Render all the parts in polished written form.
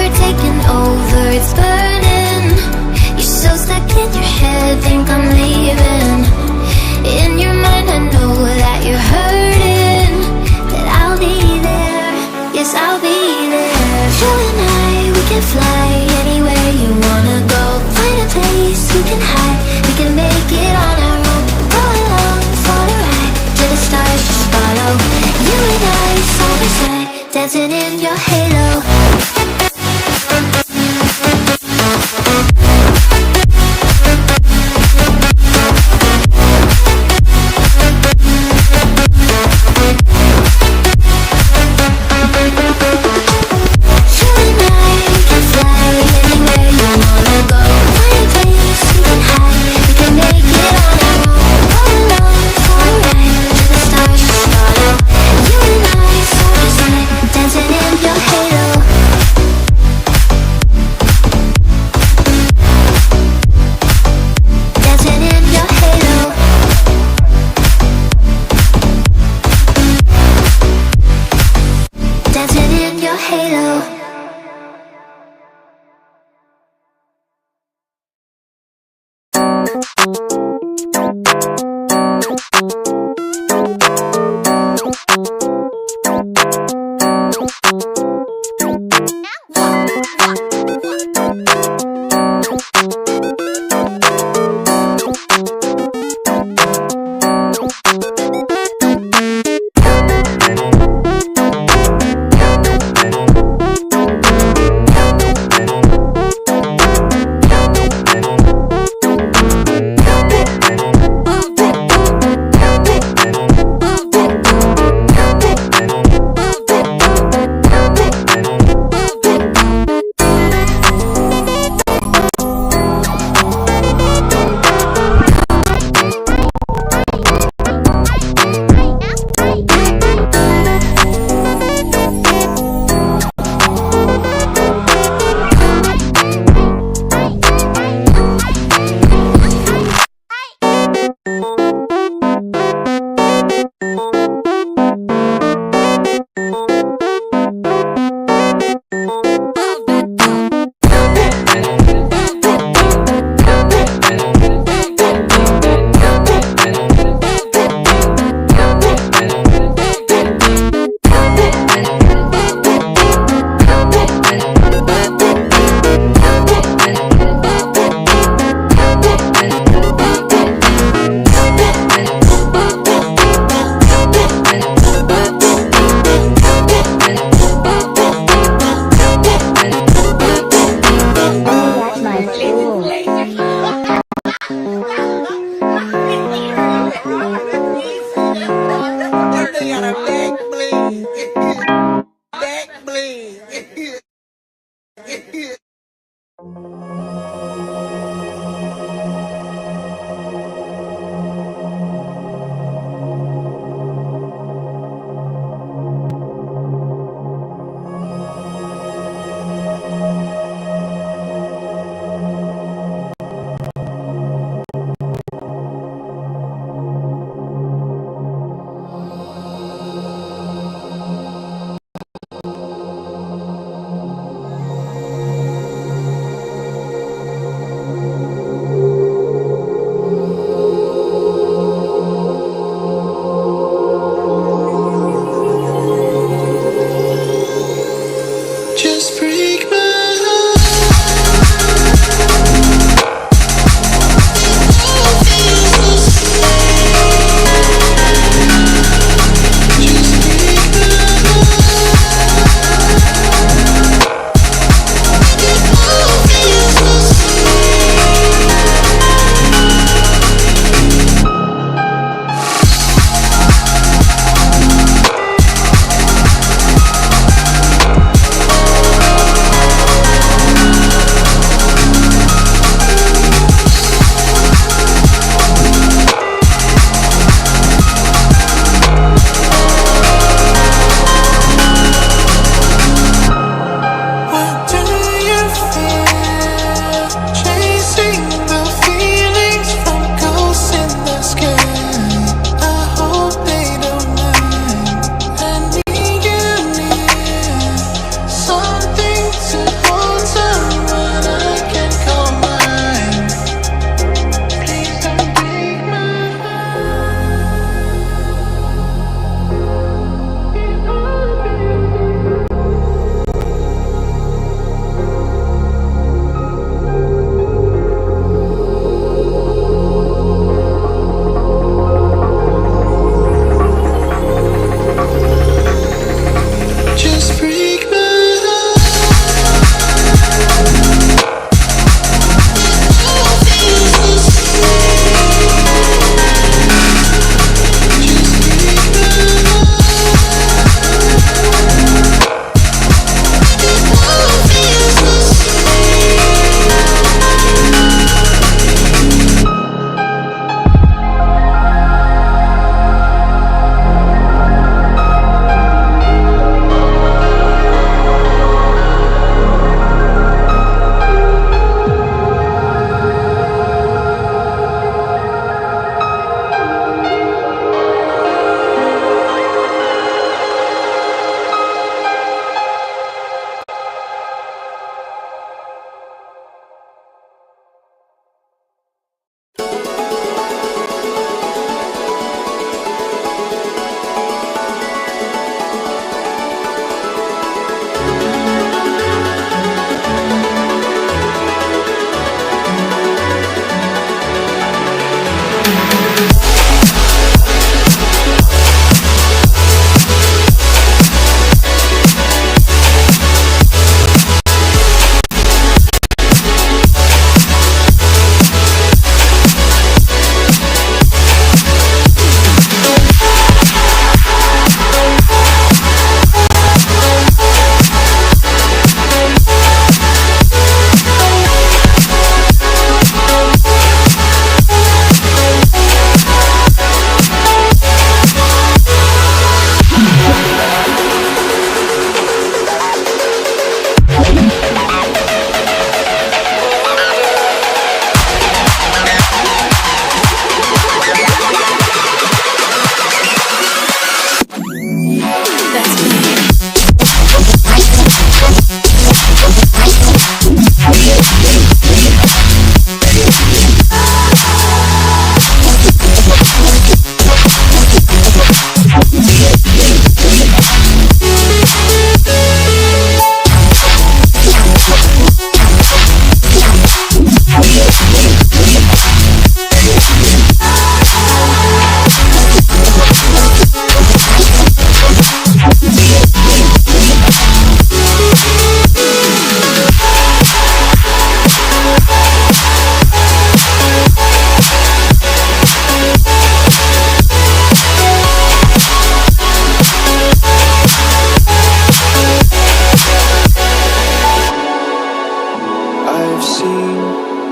are taking over, it's burning. You're so stuck in your head, think I'm leaving. In your mind I know that you're hurting, that I'll be there, yes I'll be there. You and I, we can fly anywhere you wanna go. Find a place you can hide, we can make it on our own. Go along for the ride, to the stars just follow. You and I, side by side, dancing in your halo.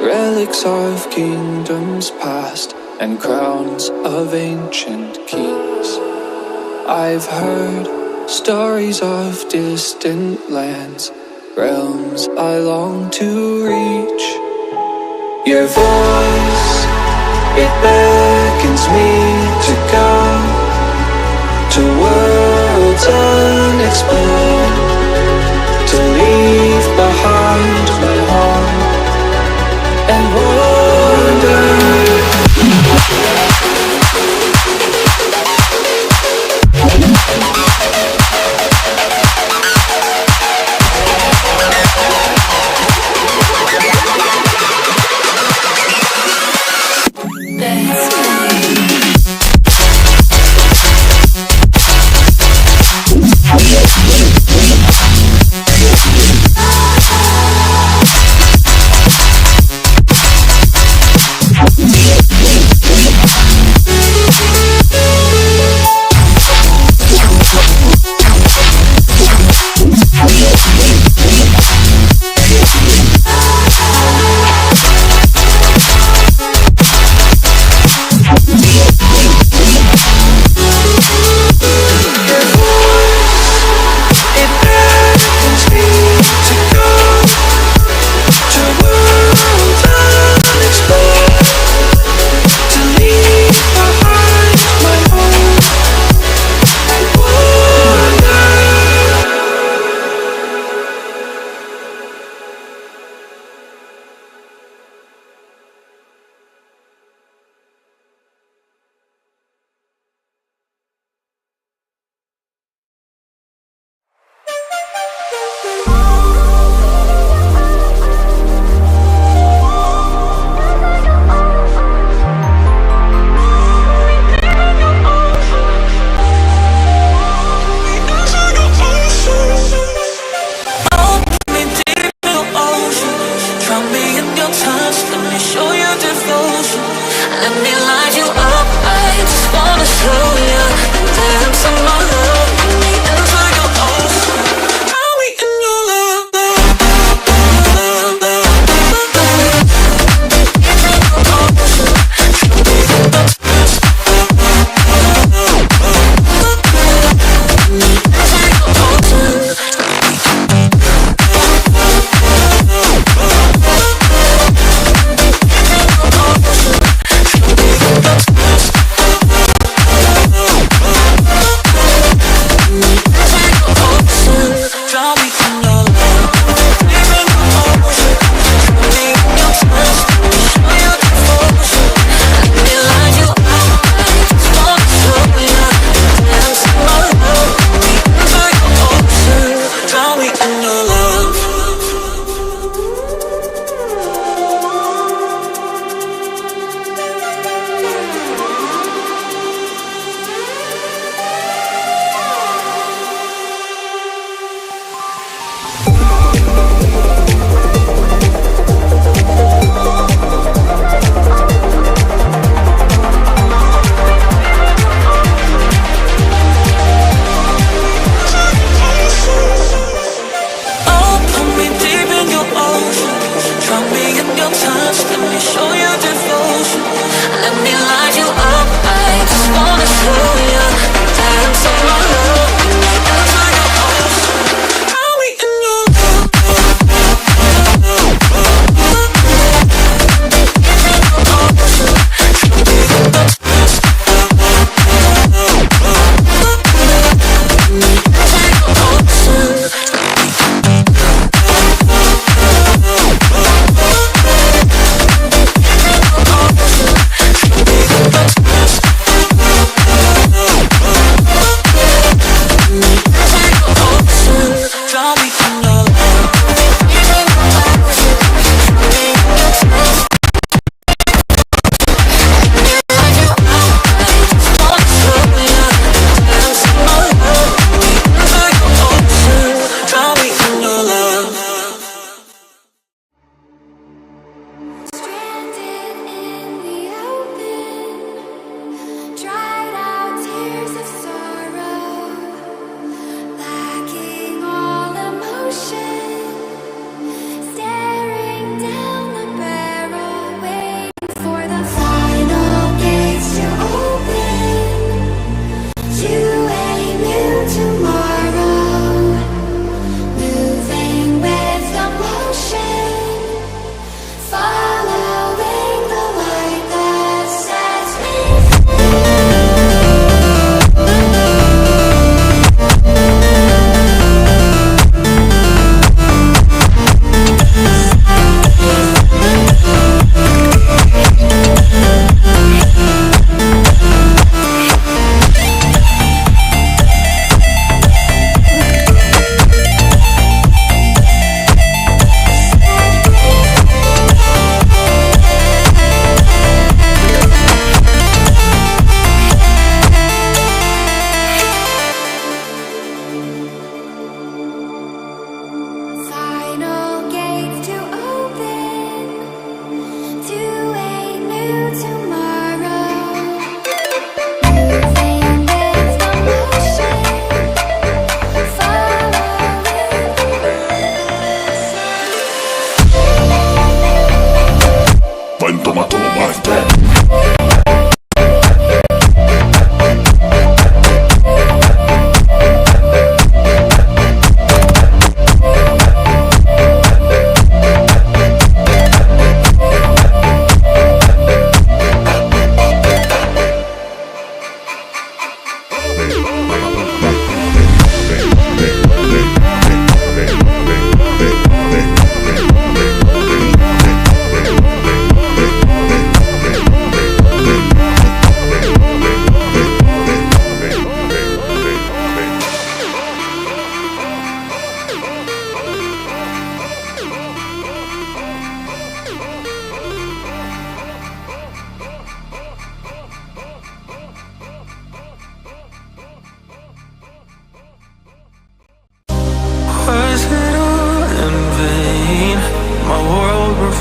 relics of kingdoms past and crowns of ancient kings. I've heard stories of distant lands, realms I long to reach. Your voice, it beckons me to go to worlds unexplored, to leave behind my home and wander.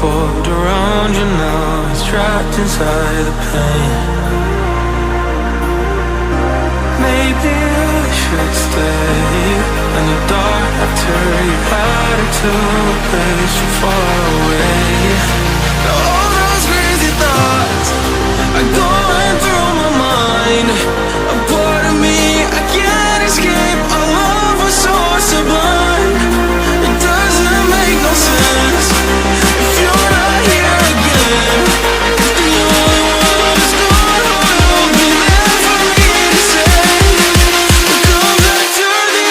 formed around you now. It's trapped inside the pain. Maybe I should stay in the dark after you had it to a place so far away. Now all those crazy thoughts are going through my mind. A part of me I can't escape. Our love was so sublime. It doesn't make no sense if you're not here again. If the only one is gone, who will be there for me to say? We'll come back to the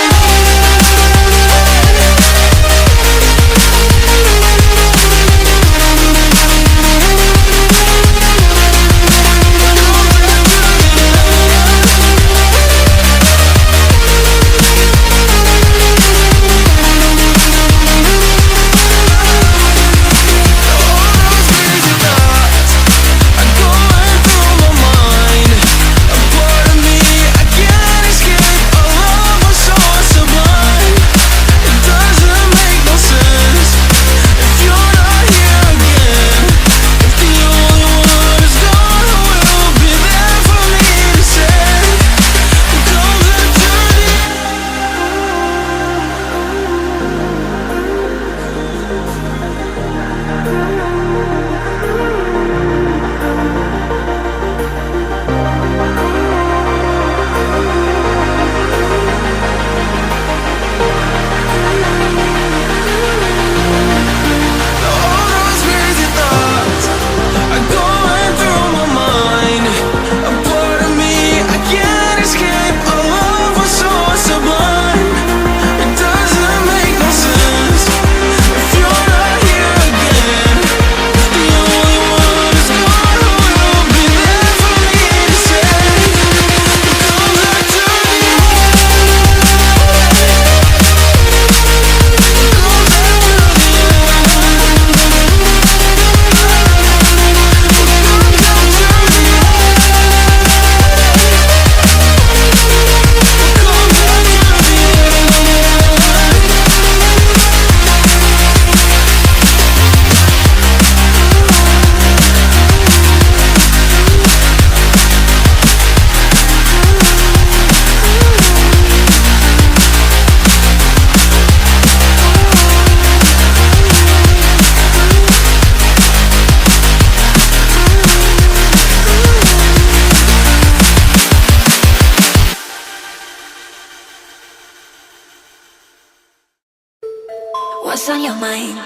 What's on your mind?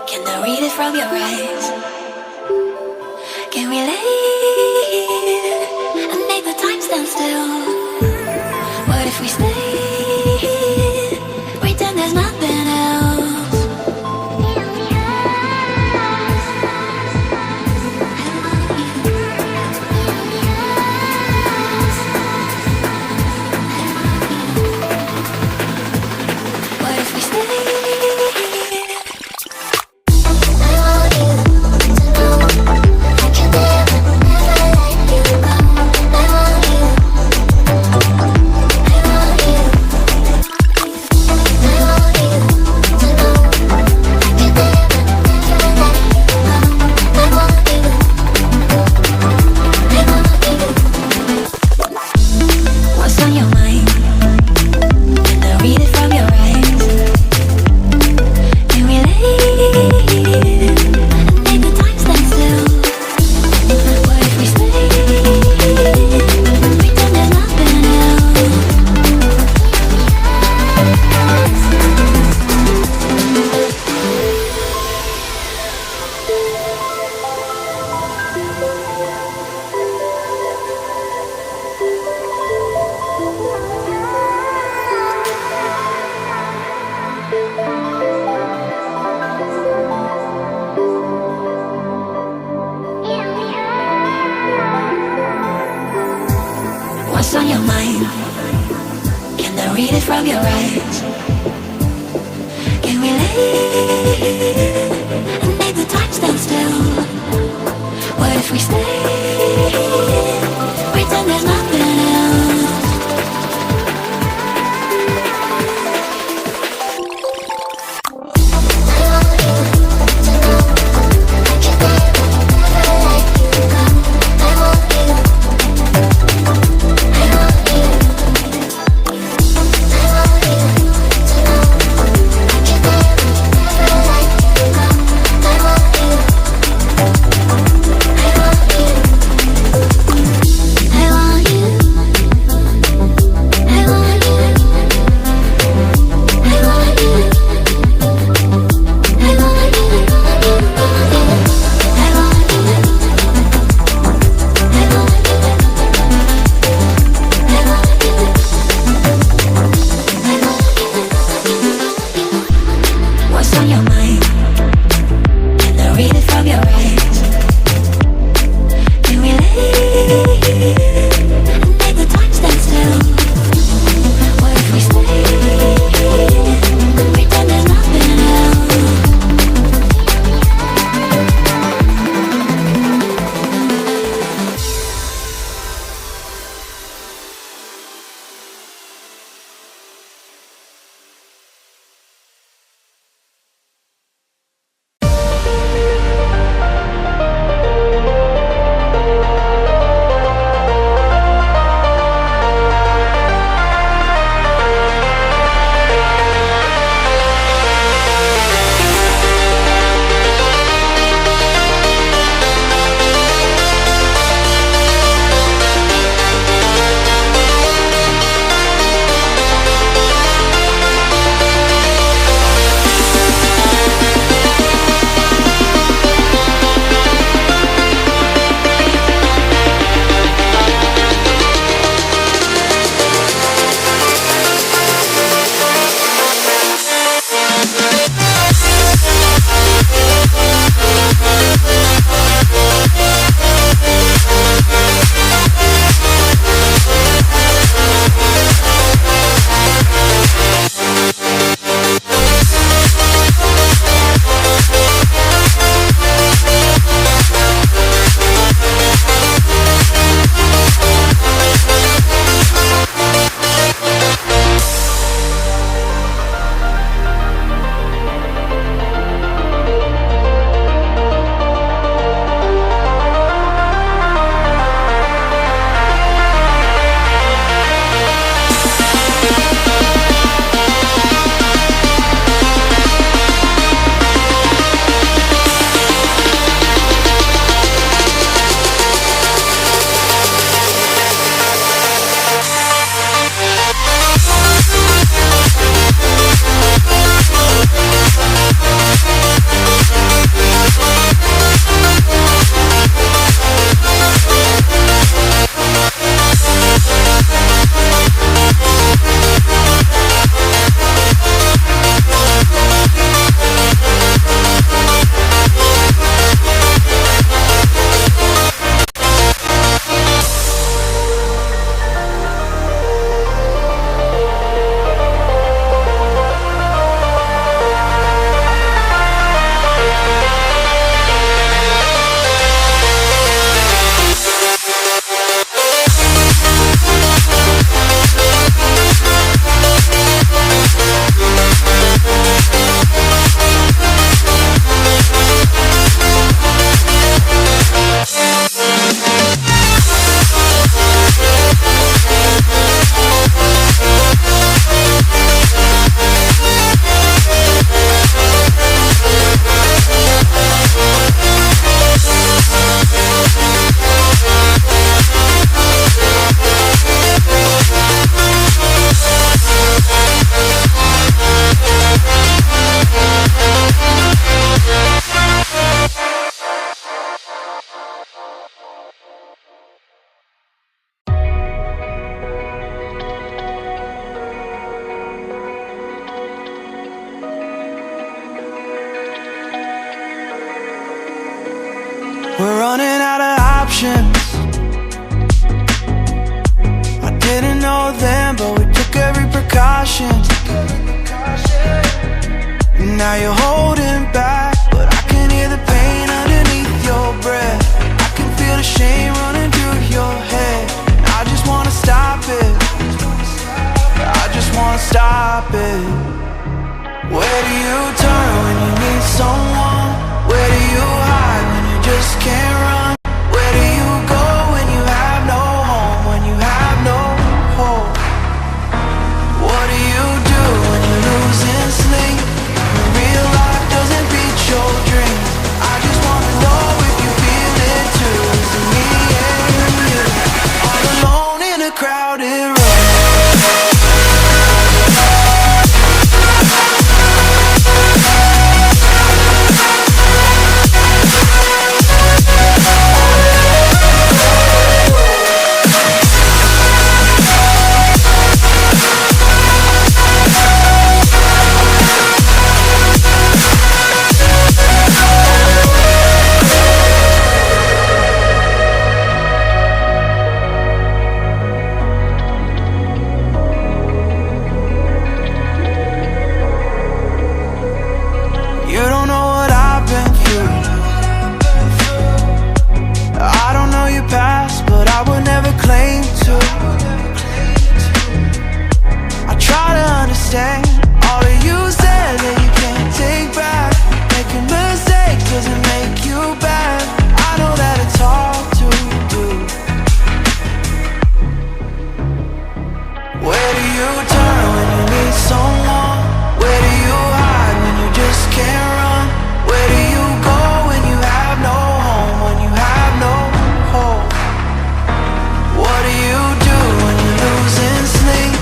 Can I read it from your eyes? Can we leave and make the time stand still? What if we stay, pretend there's nothing else? What if we stay? What's on your mind? Can I read it from your eyes? Can we leave and make the time stand still? What if we stay, pretend there's nothing else? I want you to know We're running out of options. I didn't know then, but we took every precaution. Now you're holding back, but I can hear the pain underneath your breath. I can feel the shame running through your head. I just wanna stop it. I just wanna stop it. Where do you turn when you need someone? Where do you hide when you just can't run? Where do you go when you have no home? When you have no hope? What do you do when you're losing sleep? When real life doesn't beat your dreams? I just wanna know if you feel it too. Is it me and you? All alone in a crowded room. All of you said that you can't take back. Making mistakes doesn't make you bad. I know that it's hard to do. Where do you turn when you need someone? Where do you hide when you just can't run? Where do you go when you have no home? When you have no hope? What do you do when you're losing sleep?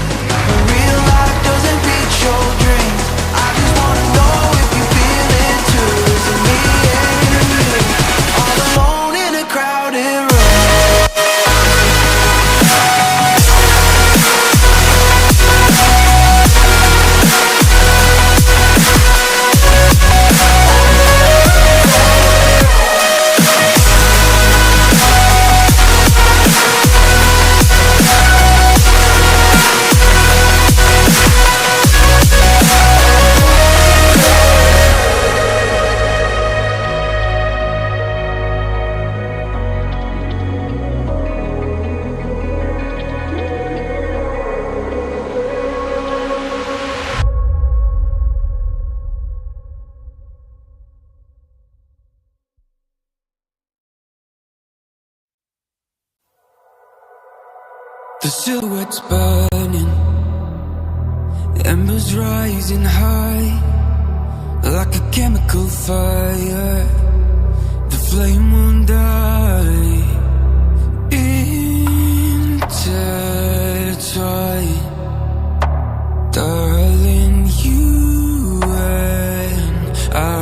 When real life doesn't beat your dreams? I just wanna know if you feel it too. Is it me and you? All alone in a crowded room. The silhouette's burning, embers rising high, like a chemical fire. The flame won't die. Intertwine, darling, you and I.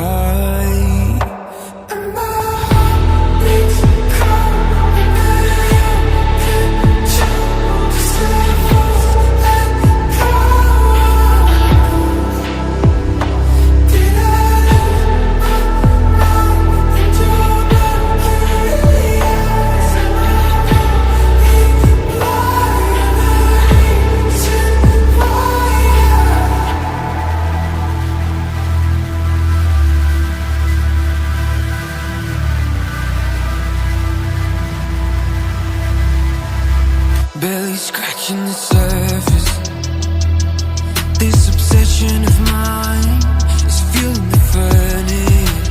Barely scratching the surface. This obsession of mine is fueling the furnace.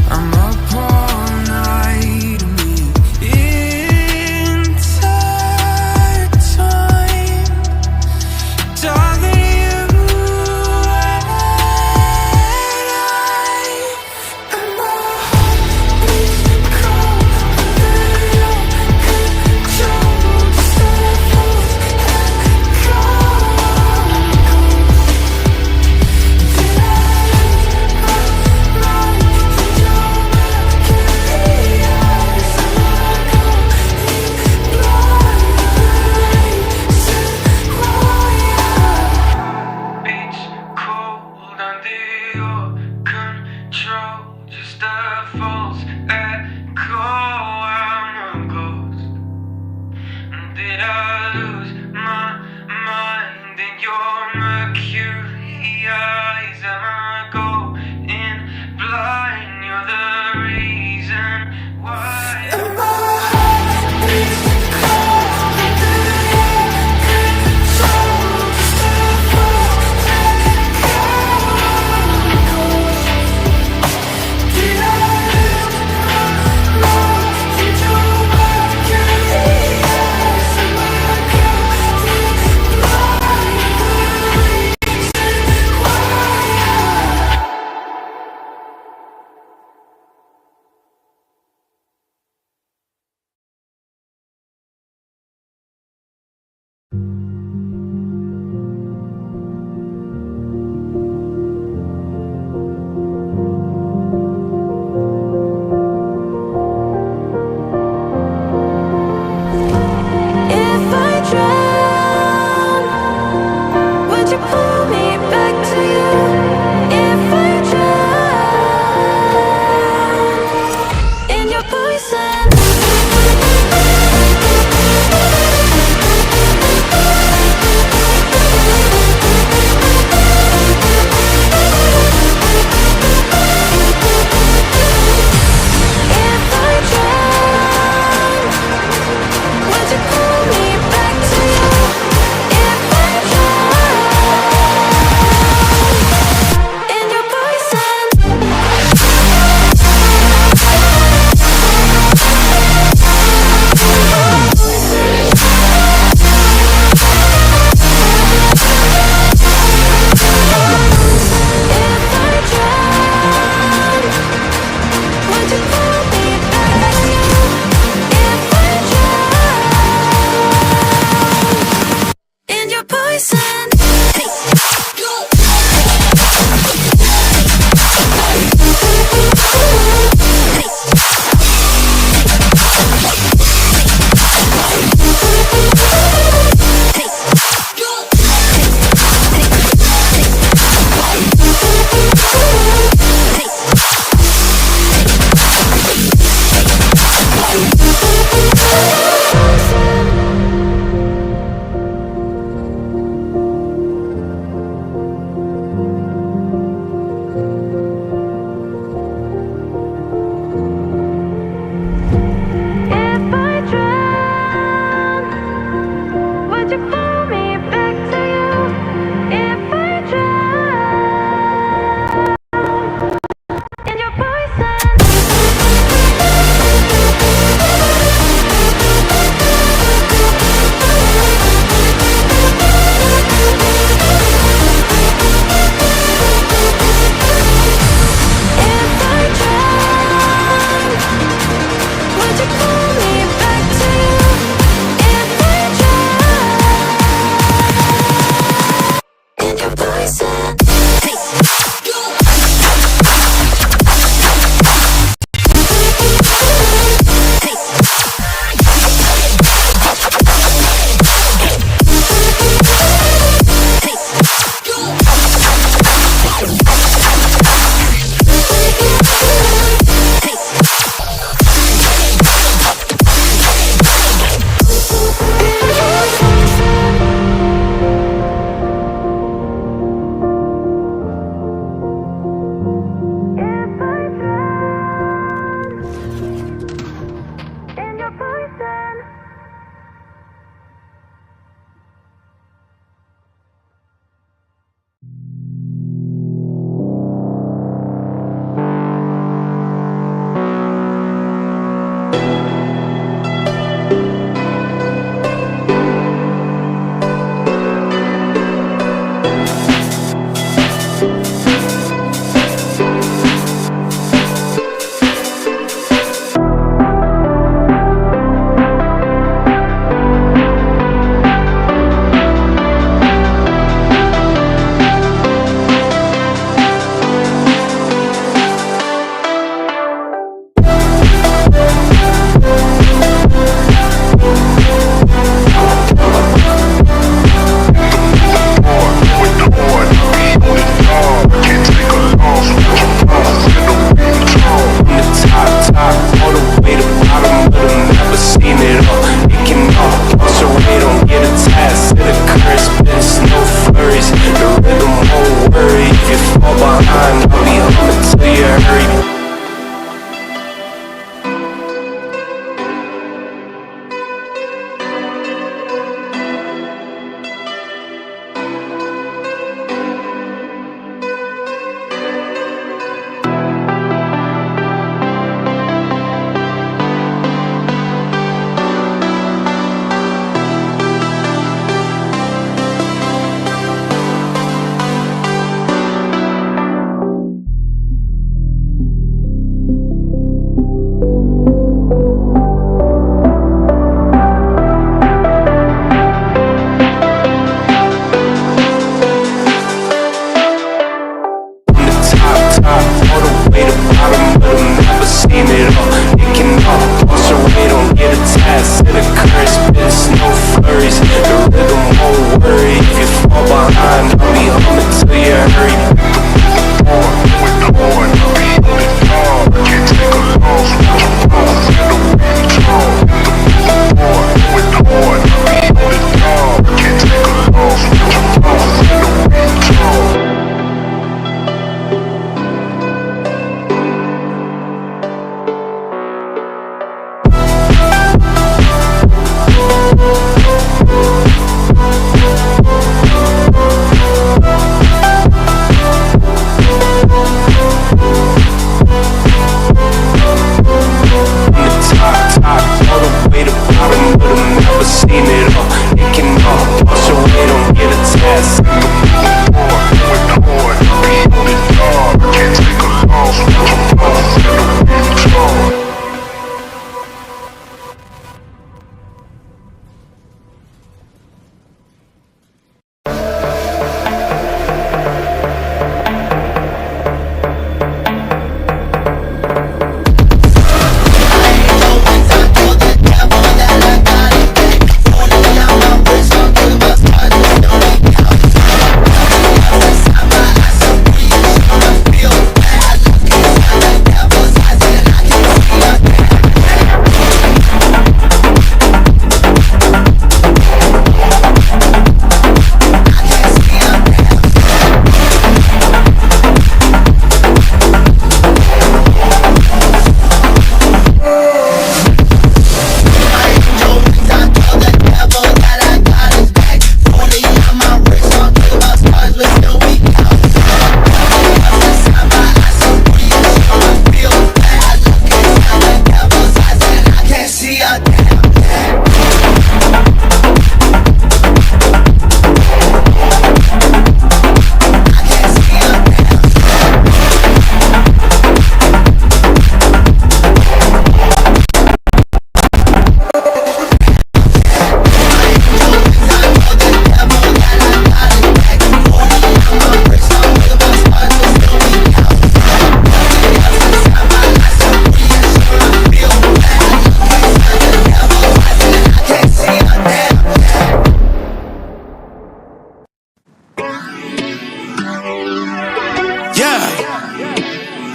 I'm up all night and we're intertwined. Darling, you and I. And my heart beats cold under your control. Just let it fall.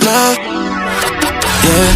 love. Yeah.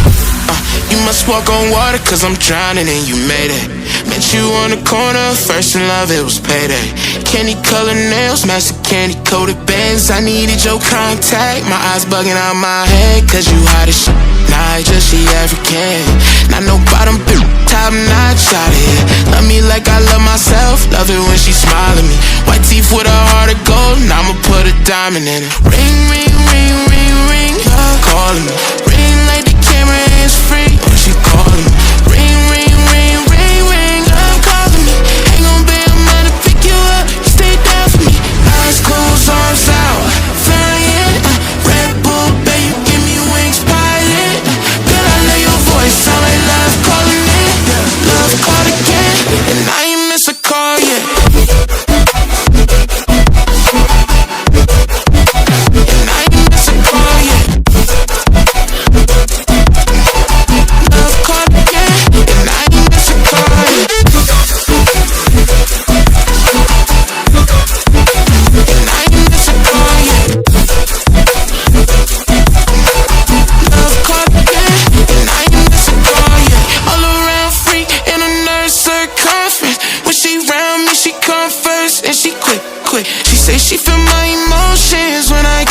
You must walk on water cause I'm drowning and you made it. Met you on the corner, first in love, it was payday. Candy colored nails, match the candy coated bands. I needed your contact, my eyes bugging out my head. Cause you hot as shit, nah, just she African. Not no bottom, top notch out of here. Love me like I love myself, love it when she smile at me. White teeth with a heart of gold, and I'ma put a diamond in it. Ring, ring, ring, ring, ring, calling me. Ring like the camera is free, when she calling me. Ring, ring, ring, ring, ring, I'm calling me. Ain't gon' be a man to pick you up, you stay down for me. Eyes closed, arms out, flying. Red Bull, babe, you give me wings, pilot. Girl, I know your voice, sound like love calling it. Love called again, and I ain't miss a call yet. And I ain't miss a call yet. Love called again, and I ain't miss a call yet. And I ain't miss a call yet. Love called again, and I ain't miss a call yet. All around freak in a nerd circumference. When she round me, she come first, and she quick. She say she feel my emotions when I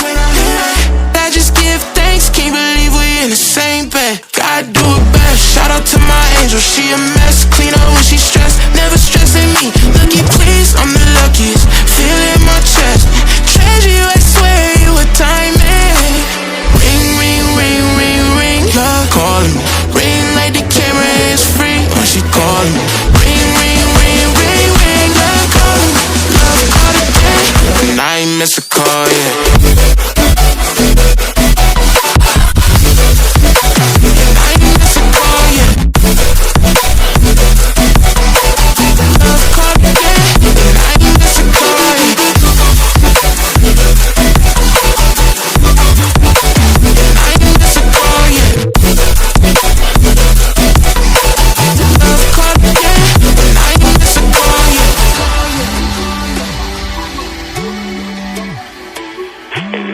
just give thanks, can't believe we in the same bed. Gotta do it best, shout out to my angel, she a mess. Clean up when she stressed, never stressing me. Lucky please, I'm the luckiest, feel it in my chest. Treasure you, I swear you a diamond. Ring, ring, ring, ring, ring, love calling me. Ring like the camera is free, when she calling me. Ring, ring, ring, ring, ring, love calling me. Love call again, and I ain't miss a call yet.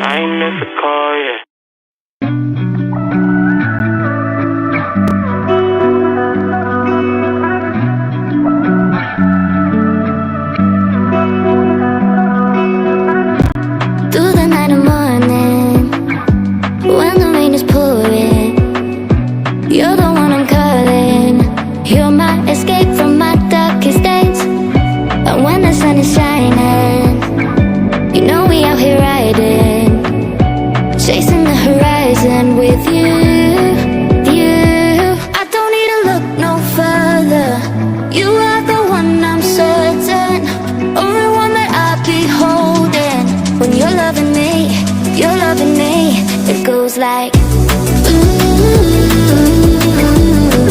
I ain't miss a call yet. Through the night and morning, when the rain is pouring, you're the one I'm calling. You're my escape from my darkest days. And when the sun is shining, you know we out here riding, chasing the horizon with you. I don't need to look no further. You are the one I'm certain, only one that I'll be holding. When you're loving me, it goes like ooh,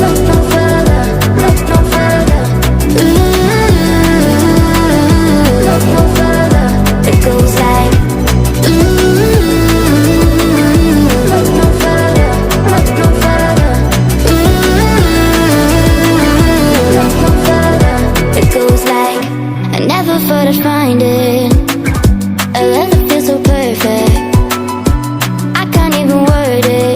look no further, look no further. Ooh, look no further. It goes like ooh, look no further, look no further. Ooh, look no further. It goes like I never thought I'd find it, a love that feels so perfect. I can't even word it.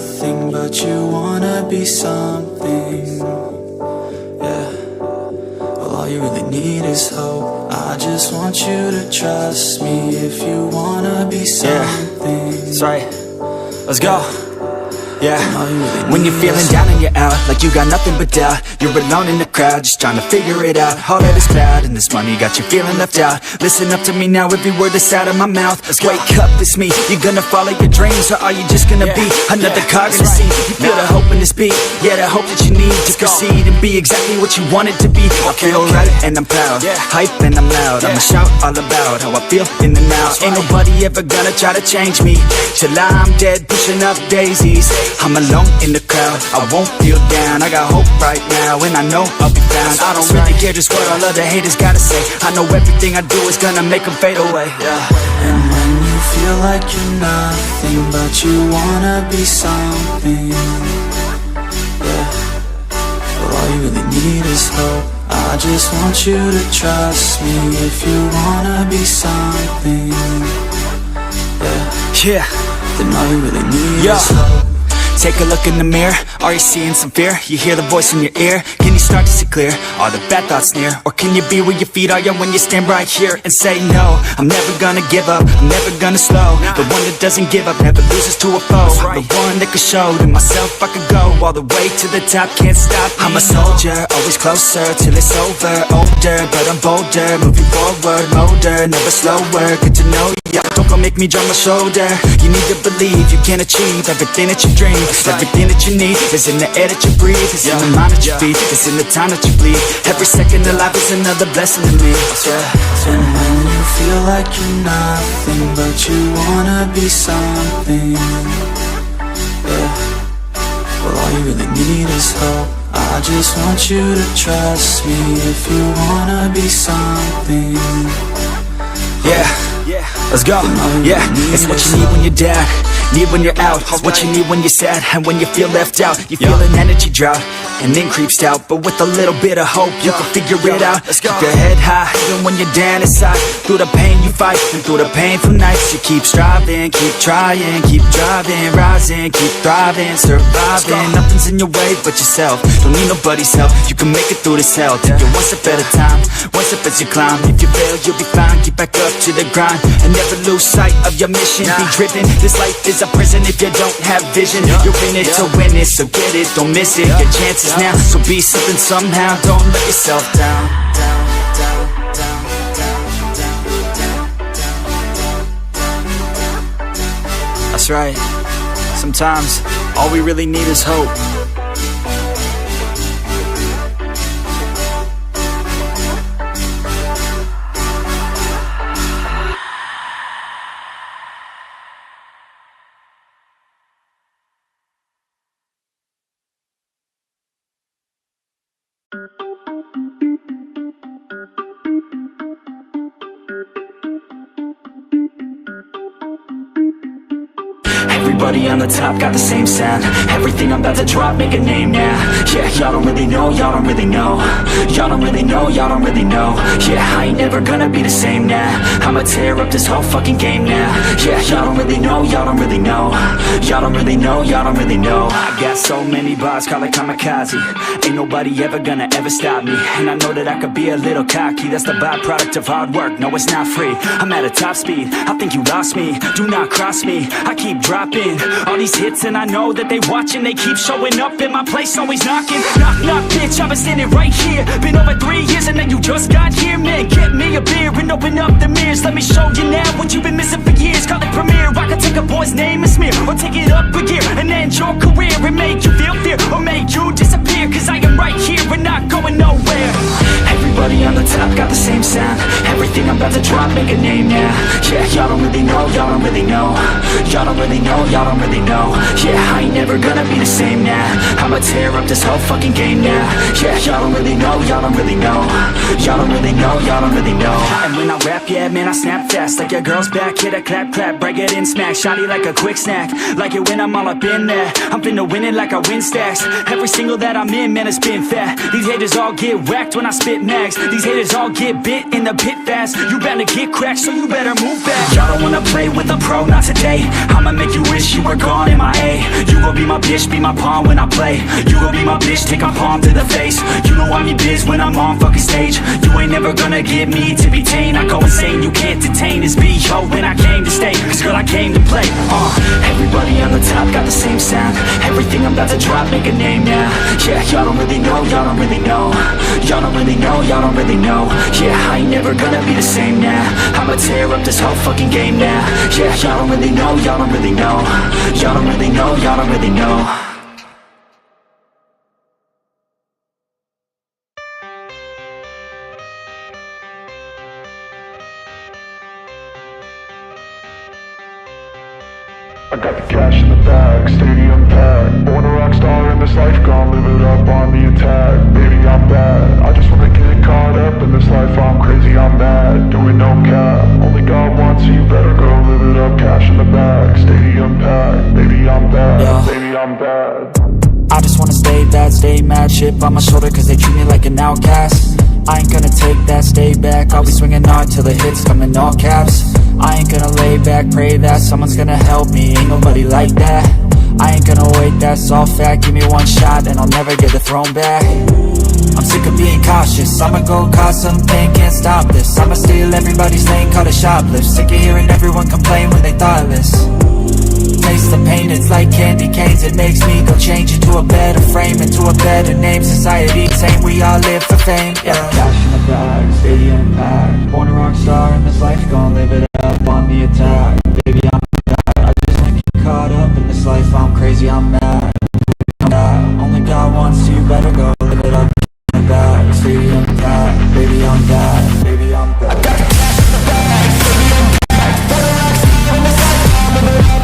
nothing, but you wanna be something. Yeah. Well, all you really need is hope. I just want you to trust me if you wanna be something. Yeah, that's right. Let's go. Yeah, when you're feeling down and you're out, like you got nothing but doubt, you're alone in the crowd, just trying to figure it out. All that is cloud and this money got you feeling left out. Listen up to me now, every word that's out of my mouth. Wake up, it's me. You gonna follow your dreams, or are you just gonna be another cog in the scene? You feel the hope in this beat, yeah, the hope that you need to proceed and be exactly what you want it to be. I feel right and I'm proud, hype and I'm loud. I'ma shout all about how I feel in the now. Ain't nobody ever gonna try to change me till I'm dead, pushing up daisies. I'm alone in the crowd, I won't feel down. I got hope right now, and I know I'll be found. I don't really care just what all other haters gotta say. I know everything I do is gonna make them fade away. And when you feel like you're nothing, but you wanna be something. Yeah. Well, all you really need is hope. I just want you to trust me if you wanna be something. Yeah. Then all you really need is hope. Take a look in the mirror, are you seeing some fear? You hear the voice in your ear, can you start to see clear? Are the bad thoughts near? Or can you be where your feet are, yeah, when you stand right here and say no? I'm never gonna give up, I'm never gonna slow. The one that doesn't give up, never loses to a foe. The one that could show to myself I could go all the way to the top, can't stop me. I'm a soldier, always closer till it's over. Older, but I'm bolder, moving forward, older, never slower. Good to know ya, don't go make me drop my shoulder. You need to believe you can achieve everything that you dream. Everything that you need is in the air that you breathe. It's in the mind that you feed, it's in the time that you bleed. Every second of life is another blessing to me. And when you feel like you're nothing, but you wanna be something. Yeah. Well, all you really need is hope. I just want you to trust me if you wanna be something. Yeah, let's go. Yeah, it's what you need when you're down, need when you're out. It's what you need when you're sad and when you feel left out. You feel an energy drought and then creeps out, but with a little bit of hope you can figure it out. Keep your head high even when you're down inside. Through the pain you fight and through the painful nights you keep striving, keep trying, keep driving, rising, keep thriving, surviving. Nothing's in your way but yourself, don't need nobody's help. You can make it through this hell, take it one step at a time, one step as you climb. If you fail you'll be fine, get back up to the grind and never lose sight of your mission. Be driven, this life is a prison if you don't have vision. You're in it to win it, so get it, don't miss it. Your chances now, so be something somehow. Don't let yourself down. That's right. Sometimes all we really need is hope. Everybody on the top got the same sound. Everything I'm about to drop, make a name now. Yeah, y'all don't really know, y'all don't really know. Y'all don't really know, y'all don't really know. Yeah, I ain't never gonna be the same now. I'ma tear up this whole fucking game now. Yeah, y'all don't really know, y'all don't really know. Y'all don't really know, y'all don't really know. I got so many bars, call it kamikaze. Ain't nobody ever gonna ever stop me. And I know that I could be a little cocky. That's the byproduct of hard work, no it's not free. I'm at a top speed, I think you lost me. Do not cross me, I keep dropping all these hits and I know that they watching. They keep showing up in my place, always knocking. Knock, knock, bitch, I've been standing right here. Been over 3 years and then you just got here. Man, get me a beer and open up the mirrors. Let me show you now what you've been missing for years. Call it premiere, I can take a boy's name and smear, or take it up a gear and end your career and make you feel fear, or make you disappear. Cause I am right here and not going nowhere. Everybody on the top got the same sound. Everything I'm about to drop, make a name now. Yeah, y'all don't really know, y'all don't really know. Y'all don't really know, y'all don't really know. Yeah, I ain't never gonna be the same now. I'ma tear up this whole fucking game now. Yeah, y'all don't really know, y'all don't really know. Y'all don't really know, y'all don't really know. And when I rap, yeah, man, I snap fast. Like your girl's back, hit a clap, clap, break it in, smack. Shotty like a quick snack, like it when I'm all up in there. I'm finna win it like I win stacks. Every single that I'm in, man, it's been fat. These haters all get whacked when I spit mags. bags. These haters all get bit in the pit fast. You bound to get cracked, so you better move back. Y'all don't wanna play with a pro, not today. I'ma make you wish you were gone in my A. You gon' be my bitch, be my pawn when I play. You gon' be my bitch, take my palm to the face. You know I be biz when I'm on fucking stage. You ain't never gonna get me to be tame. I go insane, you can't detain this beat, yo, when I came to stay. Cause girl, I came to play. Everybody on the top got the same sound. Everything I'm about to drop, make a name now. Yeah, y'all don't really know, y'all don't really know. Y'all don't really know, y'all don't really know. Yeah, I ain't never gonna be the same now. I'ma tear up this whole fucking game now. Yeah, y'all don't really know, y'all don't really know. Y'all don't really know, y'all don't really know. I got the cash in the bag, stadium packed. Born a rock star in this life, gon' live it up on the attack. Baby, I'm bad, I just wanna get caught up in this life. I'm crazy, I'm mad, doing no cap. Only God wants, so you better go live it up. Cash in the bag, stadium packed. Baby, I'm bad, baby, I'm bad. I just wanna stay bad, stay mad. Chip on my shoulder cause they treat me like an outcast. I ain't gonna take that, stay back. I'll be swinging hard till the hits come in all caps. I ain't gonna lay back, pray that someone's gonna help me. Ain't nobody like that. I ain't gonna wait, that's all fact. Give me one shot and I'll never get the throne back. I'm sick of being cautious, I'ma go cause something, can't stop this. I'ma steal everybody's lane, call it shoplift. Sick of hearing everyone complain when they thoughtless. Taste the pain, it's like candy canes. It makes me go change into a better frame, into a better name. Society same, we all live for fame, yeah. Cash in the bag, stadium packed. Born a rock star in this life, gon' live it up on the attack. Baby, I'm bad, I just wanna get caught up in this life. I'm crazy, I'm mad. Only God wants you, better go live it up in the bag. Stadium packed, baby, I'm bad. Baby, I'm bad. I got the cash in the bag, stadium packed. Born a rock star in this life, gon' live it up.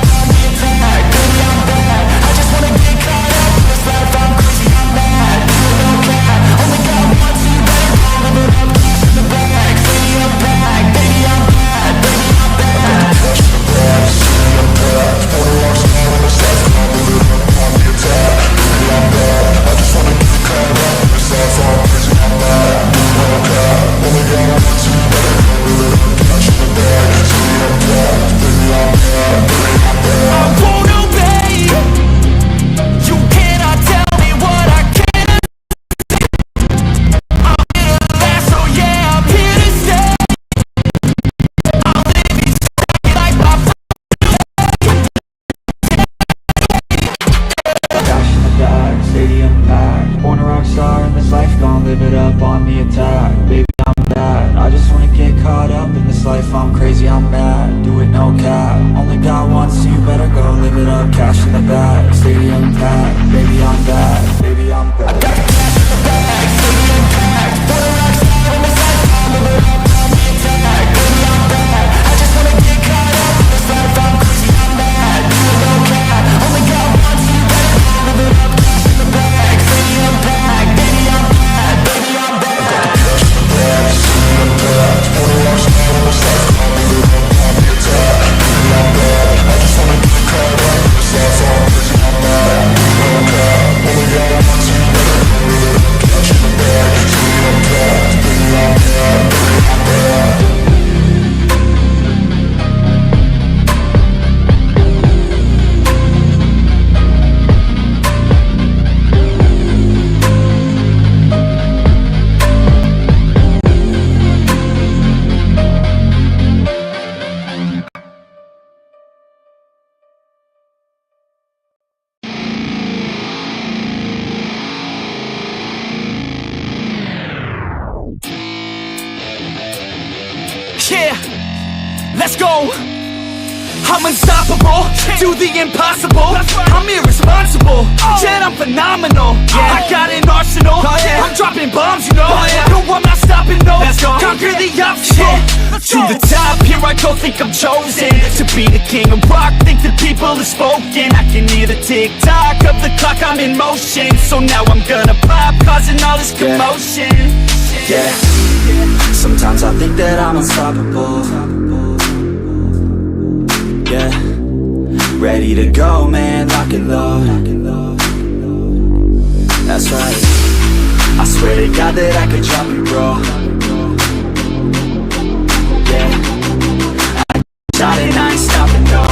Let's go. I'm unstoppable, do the impossible. I'm irresponsible, yet I'm phenomenal. I got an arsenal, I'm dropping bombs, you know. No, I'm not stopping, no. Conquer the obstacle. To the top, here I go, think I'm chosen to be the king of rock, think the people have spoken. I can hear the tick-tock of the clock, I'm in motion. So now I'm gonna pop, causing all this commotion. Yeah, sometimes I think that I'm unstoppable. Yeah, ready to go, man, lock it low. That's right, I swear to God that I could drop you, bro. Yeah, I shot it, I ain't stopping, no.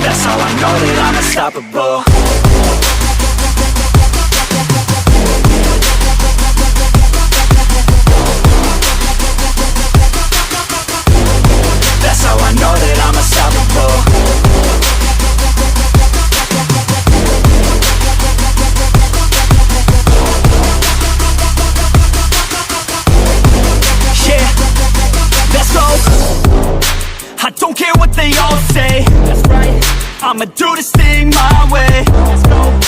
That's how I know that I'm unstoppable. That's how I know that I'm unstoppable. I don't care what they all say. That's right. I'ma do this thing my way. Let's go.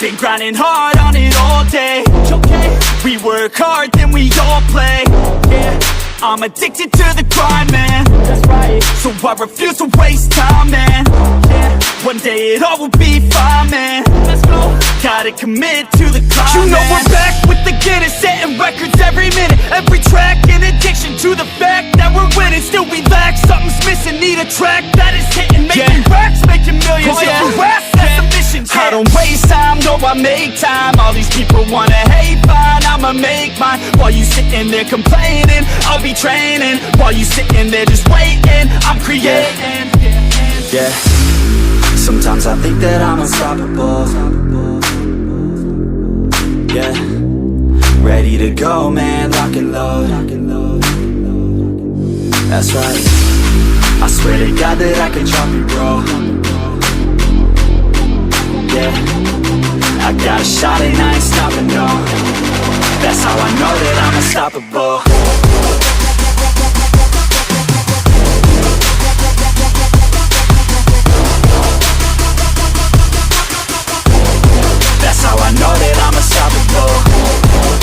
Been grinding hard on it all day. Okay. We work hard, then we all play. Yeah. I'm addicted to the grind, man. That's right. So I refuse to waste time, man. Yeah. One day it all will be fine, man. Let's go. Gotta commit to the climb. You know man. We're back with the Guinness, setting records every minute, every track. An addiction to the fact that we're winning. Still we lack, something's missing. Need a track that is hitting, making racks, making millions. Yeah. That's the mission. I don't waste time, no, I make time. All these people wanna hate, fine, I'ma make mine. While you sitting there complaining, I'll be training. While you sitting there just waiting, I'm creating. Yeah. Sometimes I think that I'm unstoppable. Yeah. Ready to go, man, lock and load. That's right. I swear to God that I could drop you, bro. Yeah. I got a shot and I ain't stopping, no. That's how I know that I'm unstoppable. That's how I know that I'm unstoppable.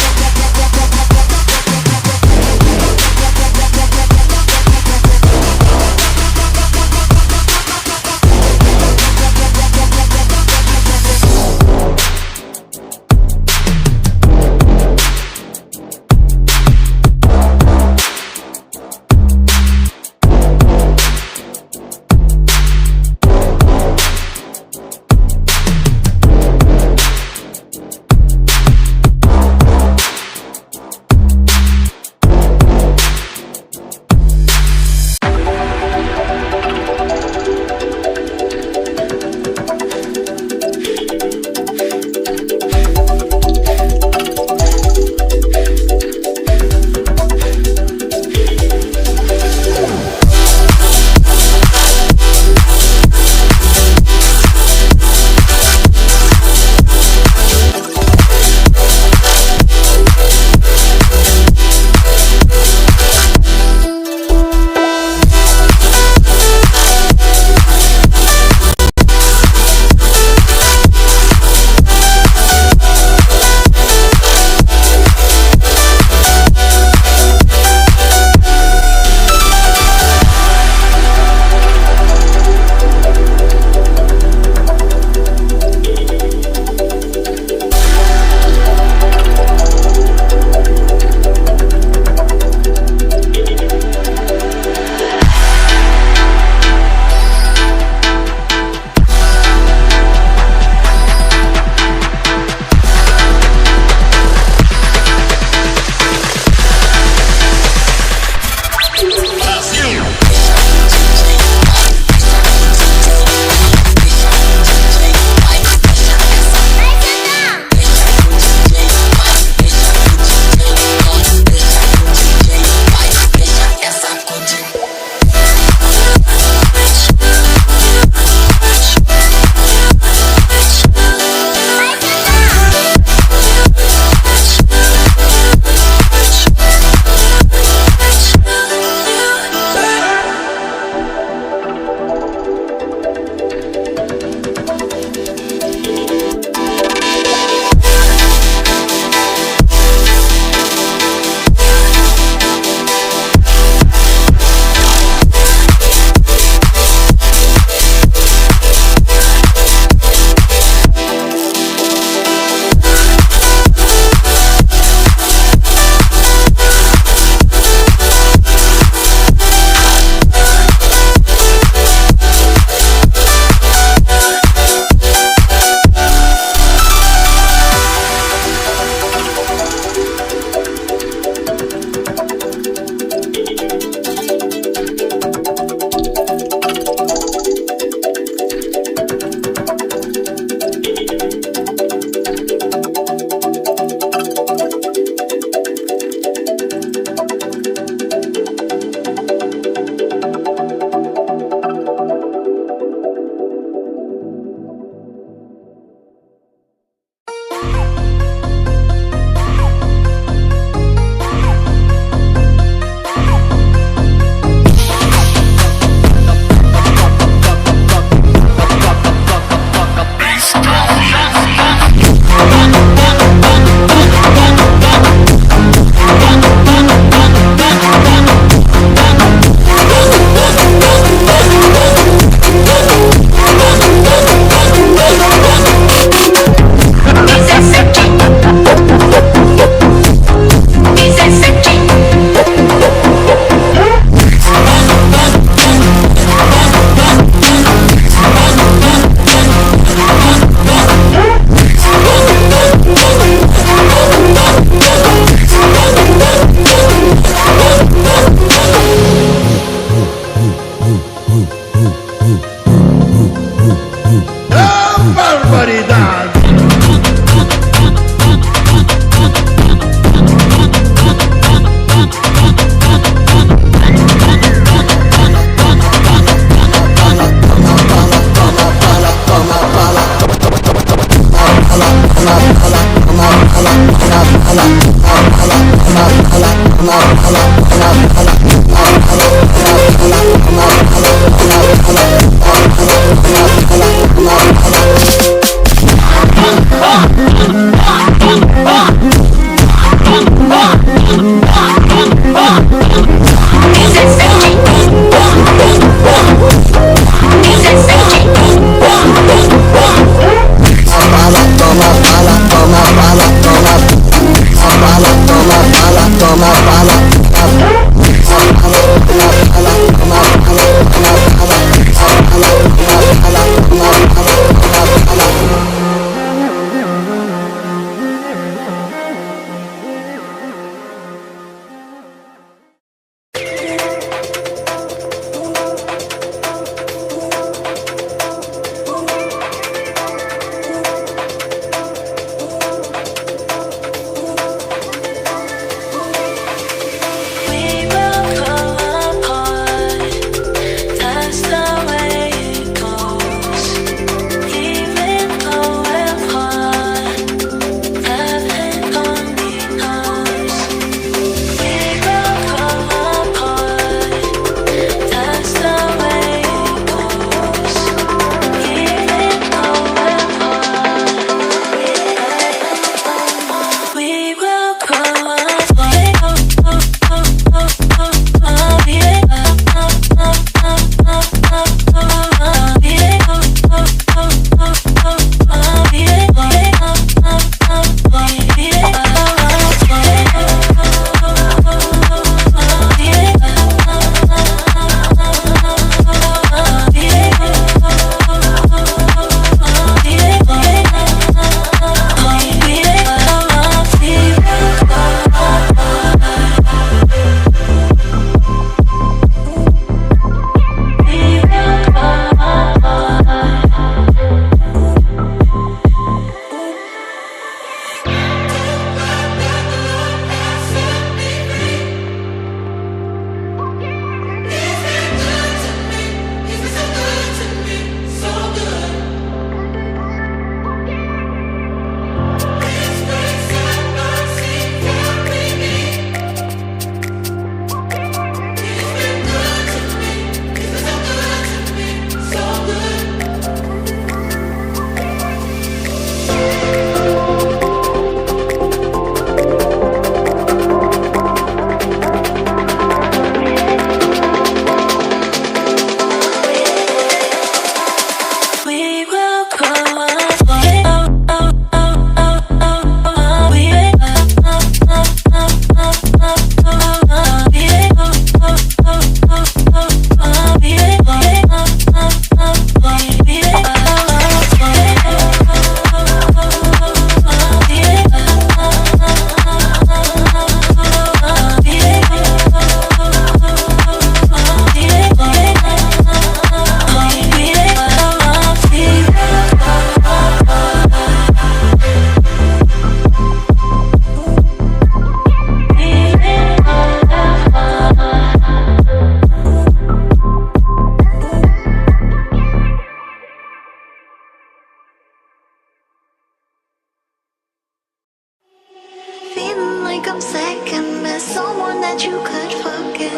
think I'm second best, someone that you could forget.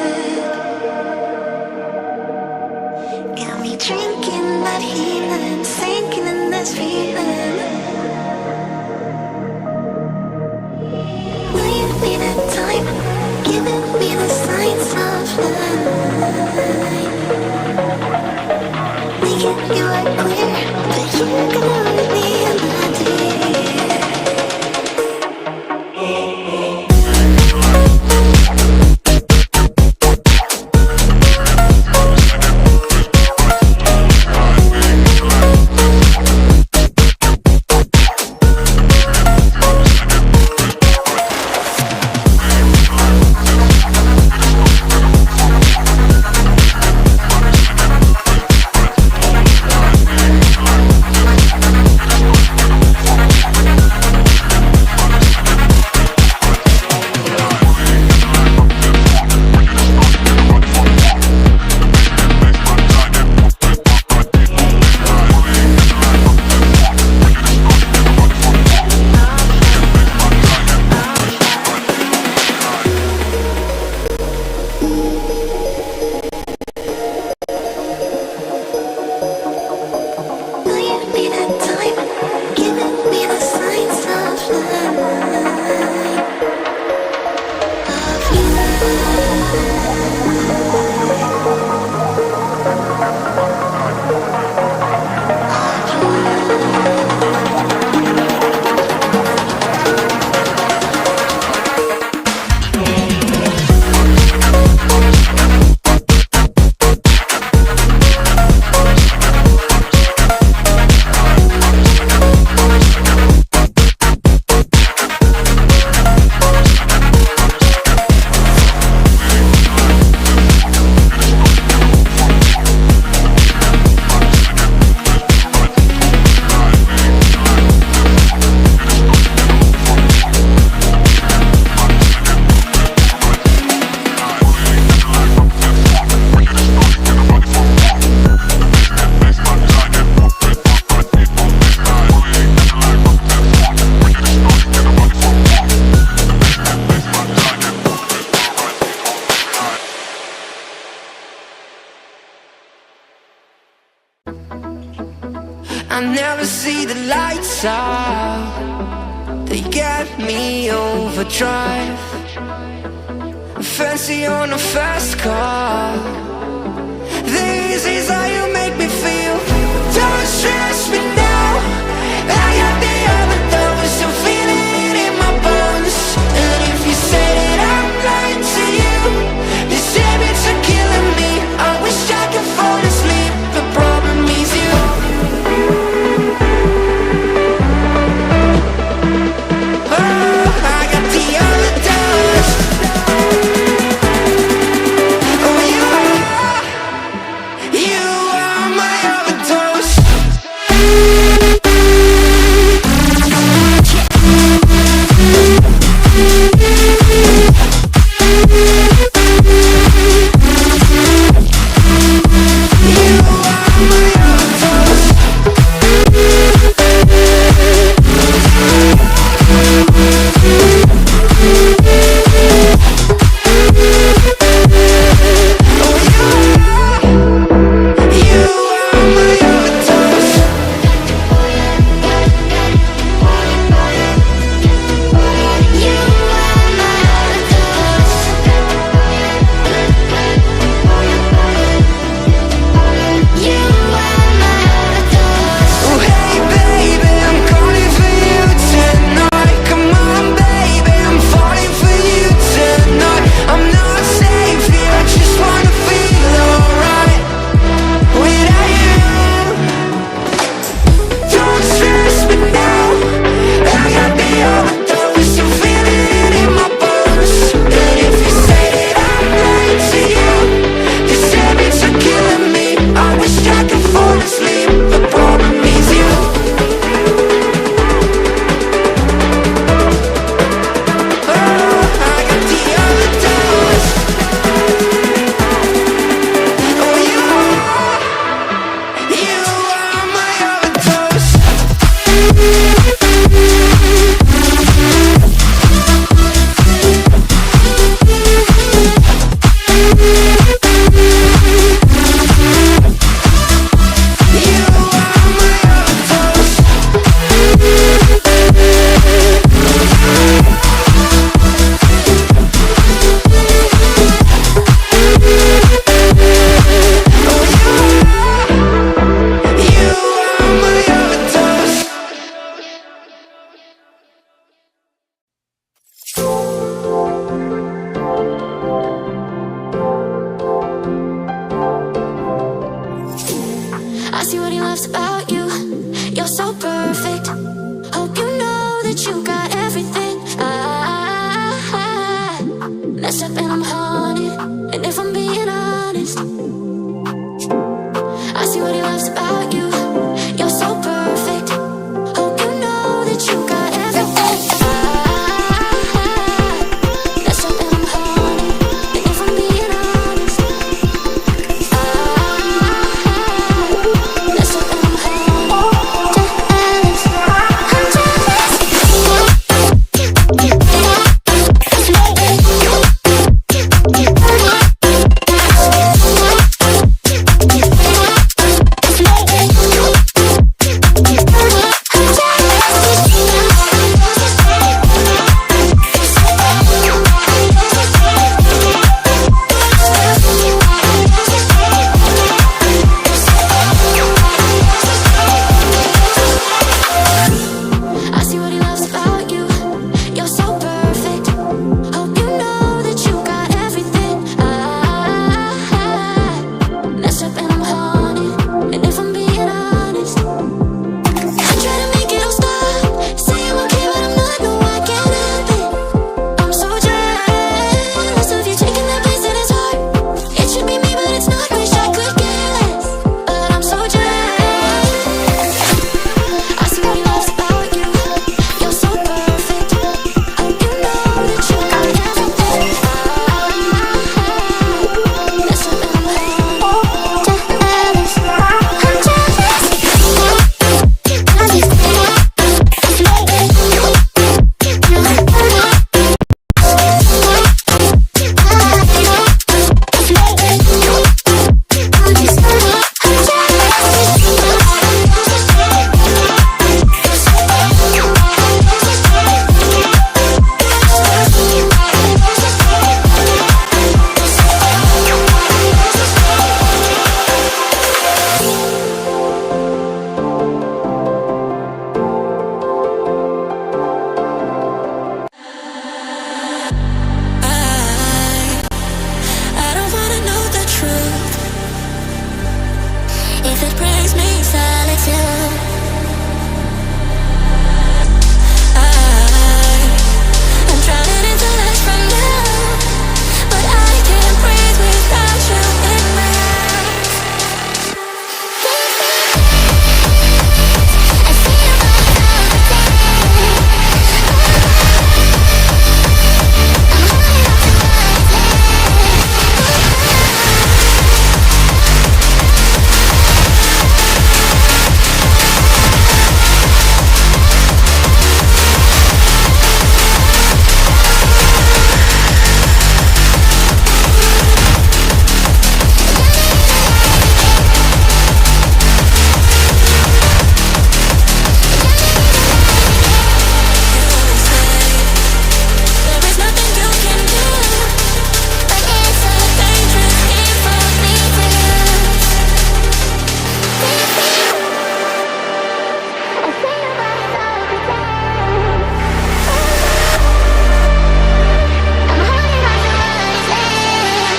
Got me drinking that healing, sinking in this feeling. Leave me the time, giving me the signs of life. Making you are clear, but you're gonna leave me in my day. I never see the lights out. They get me overdrive. Fancy on a fast car. This is how you make me feel. Don't stress me now. I got the overdose. I'm feeling it in my bones. And if you say that I'm lying to you, these habits are killing me. I wish I could fall asleep. The problem is you. love's about you. You're so perfect. Hope you know that you got everything. I mess up and I'm haunted. And if I'm being honest, I see what he loves about you. You're so perfect. Hope you know that you got everything. I mess up and I'm haunted. And if I'm being honest, I mess up and I'm haunted. Jealous, I'm jealous. I see what he loves about you. You're so perfect. Hope you know that you got everything. I mess up and I'm haunted. And if I'm being honest, I try to make it all stop. Say I'm okay, but I'm not. No, I can't help it. I'm so jealous of you taking that place in his heart. It should be me, but it's not. Wish I could care less, but I'm so jealous. I see what he loves about you. You're so perfect. Hope you know that you got everything. Mess up and I'm jealous. I don't wanna know the truth. If it brings me solitude, I'm drowning into less from you, but I can't breathe without you in my arms. I see you myself again. I'm holding on to there is nothing you can do, but it's a dangerous game for me to lose. I see myself again. I'm holding on to what I said.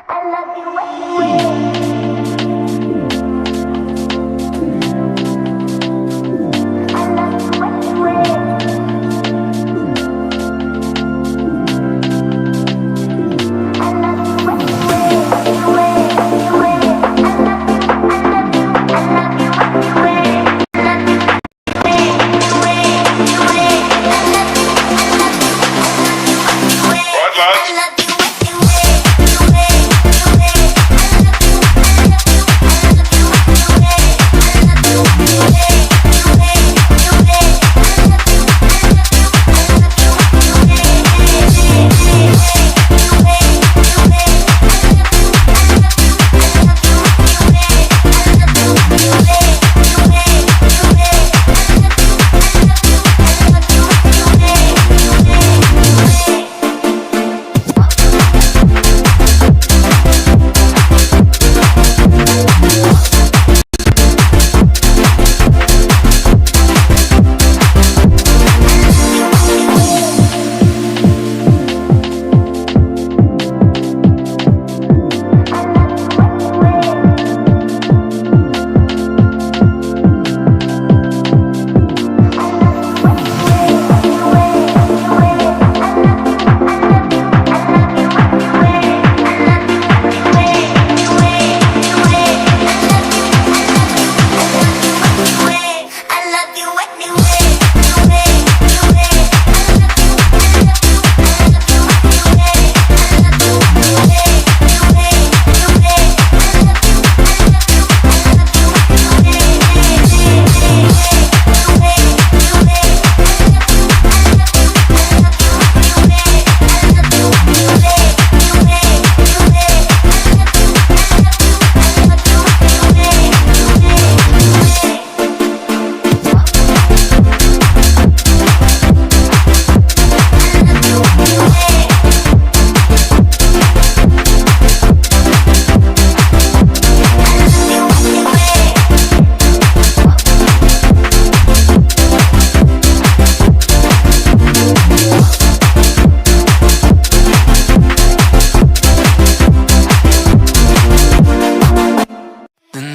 I love you anyway. I love you anyway. I love you anyway. Anyway, anyway. I love you. I love you. I love you anyway. I love you anyway. Anyway, anyway. I love you. I love you. I love you anyway. I love you anyway. Anyway, anyway. I love you.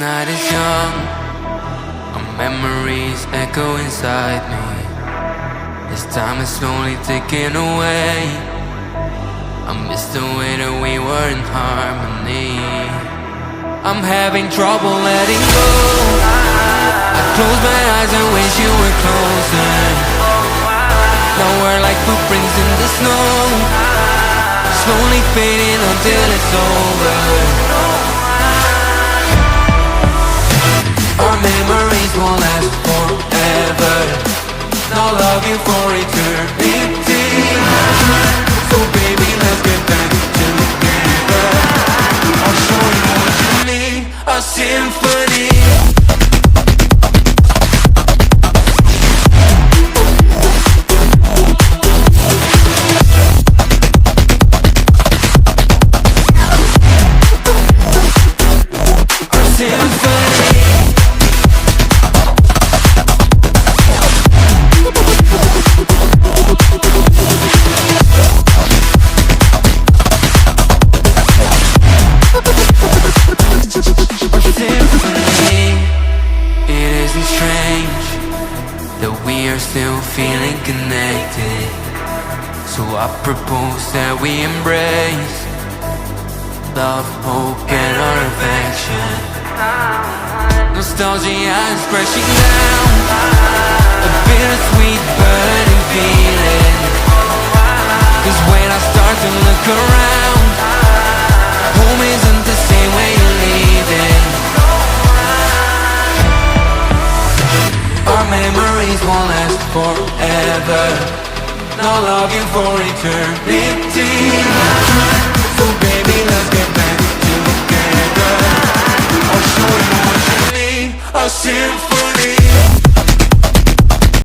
night is young, our memories echo inside me. As time is slowly ticking away, I miss the way that we were in harmony. I'm having trouble letting go. I close my eyes and wish you were closer. Now we're like footprints in the snow, slowly fading until it's over. Our memories won't last forever. I'll love you for eternity. So baby, let's get back together. I'll show you what you need, a symphony. Still feeling connected, so I propose that we embrace love, hope, and our affection. Nostalgia is crashing down, a bittersweet burning feeling. Cause when I start to look around, home isn't the same way you're leaving. Our memories won't last forever. I'll love you for eternity. So baby, let's get back together. I'll show you what you need, a symphony.